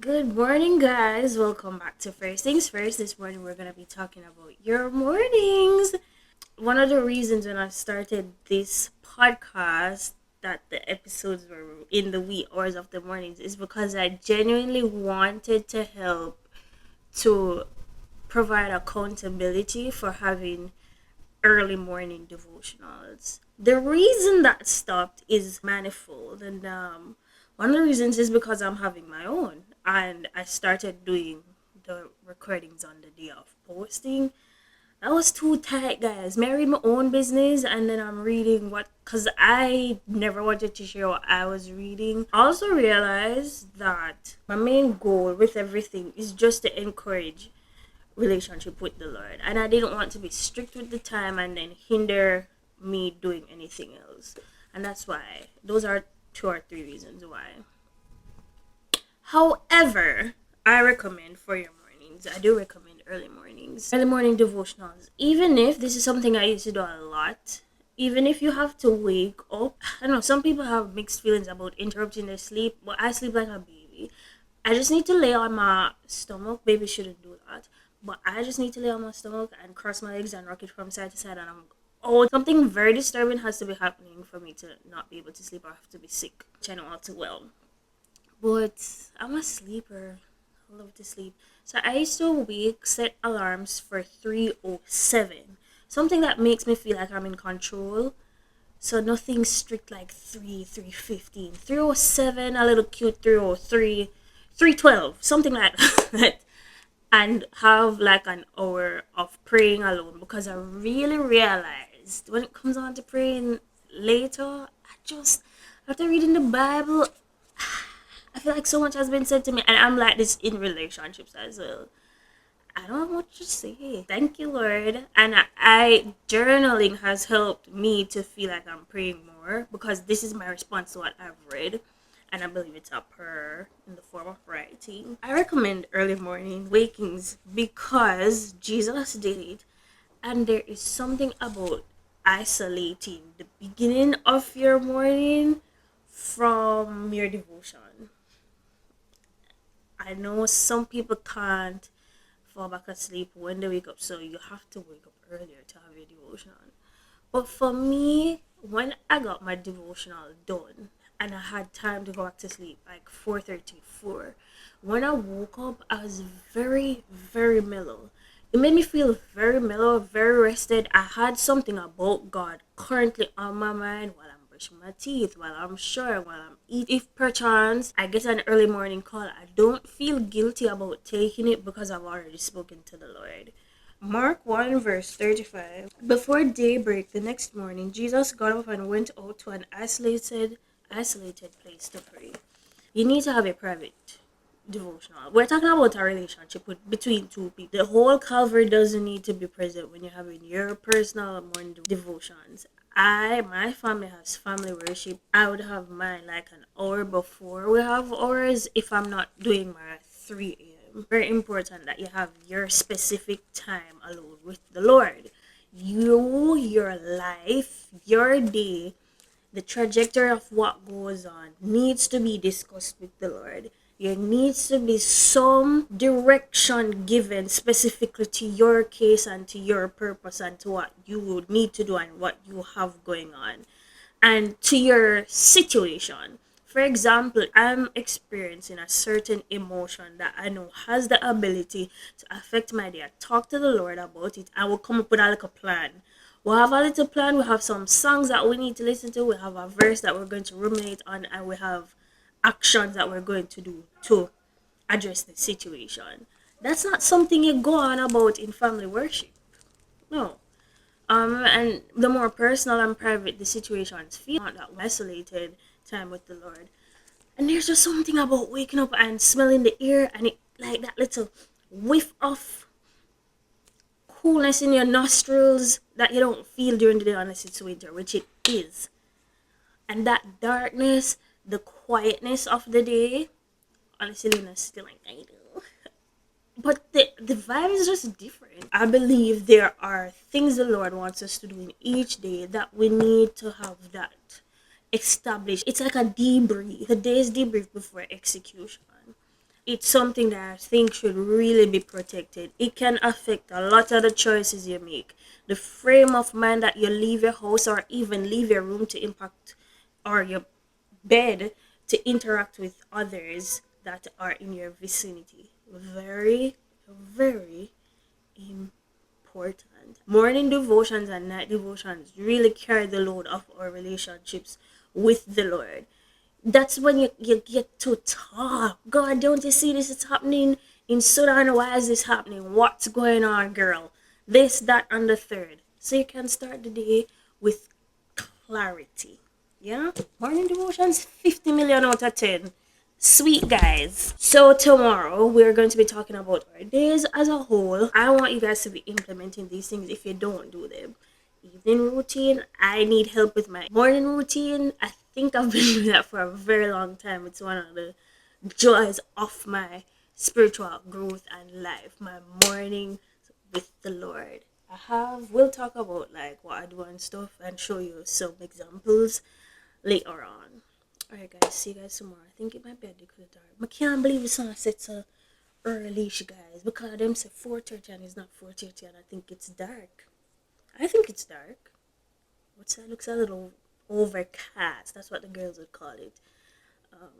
Good morning, guys. Welcome back to First Things First. This morning, we're going to be talking about your mornings. One of the reasons when I started this podcast that the episodes were in the wee hours of the mornings is because I genuinely wanted to help to provide accountability for having early morning devotionals. The reason that stopped is manifold, and one of the reasons is because I'm having my own, and I started doing the recordings on the day of posting. That was too tight, guys. Married my own business, and then I'm reading what, because I never wanted to share what I was reading. I also realized that my main goal with everything is just to encourage relationship with the Lord. And I didn't want to be strict with the time and then hinder me doing anything else. And that's why those are two or three reasons why. However, I recommend for your mornings. I do recommend early mornings. Early morning devotionals. Even if this is something I used to do a lot. Even if you have to wake up, I don't know, some people have mixed feelings about interrupting their sleep, but I sleep like a baby. I just need to lay on my stomach. Baby shouldn't do that. But I just need to lay on my stomach and cross my legs and rock it from side to side, and I'm something very disturbing has to be happening for me to not be able to sleep or have to be sick, which I know all too well. But I'm a sleeper. I love to sleep. So I used to set alarms for 3:07. Something that makes me feel like I'm in control. So nothing strict like 3:15. 3:07, a little cute 3:03, 3:12, something like that. And have like an hour of praying alone, because I really realized when it comes on to praying later, I just, after reading the Bible, I feel like so much has been said to me, and I'm like this in relationships as well. I don't know what to say. Thank you, Lord. And I journaling has helped me to feel like I'm praying more, because this is my response to what I've read, and I believe it's a prayer in the form of writing. I recommend early morning wakings because Jesus did it, and there is something about isolating the beginning of your morning from your devotion. I know some people can't fall back asleep when they wake up, so you have to wake up earlier to have your devotion. But for me, when I got my devotional done and I had time to go back to sleep, like 4:34, when I woke up, I was very, very mellow. It made me feel very mellow, very rested. I had something about God currently on my mind while I'm brushing my teeth, while I'm sure, while I'm eating. If perchance I get an early morning call, I don't feel guilty about taking it because I've already spoken to the Lord. Mark 1 verse 35. Before daybreak the next morning, Jesus got up and went out to an isolated place to pray. You need to have a private devotional. We're talking about a relationship between two people. The whole Calvary doesn't need to be present when you're having your personal morning devotions. My family has family worship. I would have mine like an hour before we have ours if I'm not doing my 3 a.m. Very important that you have your specific time alone with the Lord. You, your life, your day, the trajectory of what goes on needs to be discussed with the Lord. There needs to be some direction given specifically to your case and to your purpose and to what you would need to do and what you have going on and to your situation. For example, I'm experiencing a certain emotion that I know has the ability to affect my day. I talk to the Lord about it and we'll come up with a little plan. We'll have a little plan, we have some songs that we need to listen to, we have a verse that we're going to ruminate on, and we have actions that we're going to do to address the situation. That's not something you go on about in family worship. No. And the more personal and private the situations feel, not that isolated time with the Lord. And there's just something about waking up and smelling the air and it like that little whiff of coolness in your nostrils that you don't feel during the day unless it's winter, which it is. And that darkness, the quietness of the day, honestly, Luna still like I do. But the vibe is just different. I believe there are things the Lord wants us to do in each day that we need to have that established. It's like a debrief, the day's debrief before execution. It's something that I think should really be protected. It can affect a lot of the choices you make. The frame of mind that you leave your house or even leave your room to impact, or your bed to interact with others that are in your vicinity. Very, very important. Morning devotions and night devotions really carry the load of our relationships with the Lord. That's when you get to talk. God, don't you see this is happening in Sudan? Why is this happening? What's going on, girl? This, that, and the third. So you can start the day with clarity. Yeah? Morning devotions, 50 million out of 10. Sweet guys. So tomorrow we're going to be talking about our days as a whole. I want you guys to be implementing these things if you don't do them. Evening routine. I need help with my morning routine. I think I've been doing that for a very long time. It's one of the joys of my spiritual growth and life. My morning with the Lord. We'll talk about like what I do and stuff and show you some examples later on. Alright guys, see you guys tomorrow. I think it might be a little dark. I can't believe the sun set so early, guys, because them say 4:30 and it's not 4:30 and I think it's dark. I think it's dark. What's that? Looks a little overcast. That's what the girls would call it.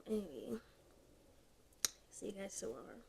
Anyway, see you guys tomorrow.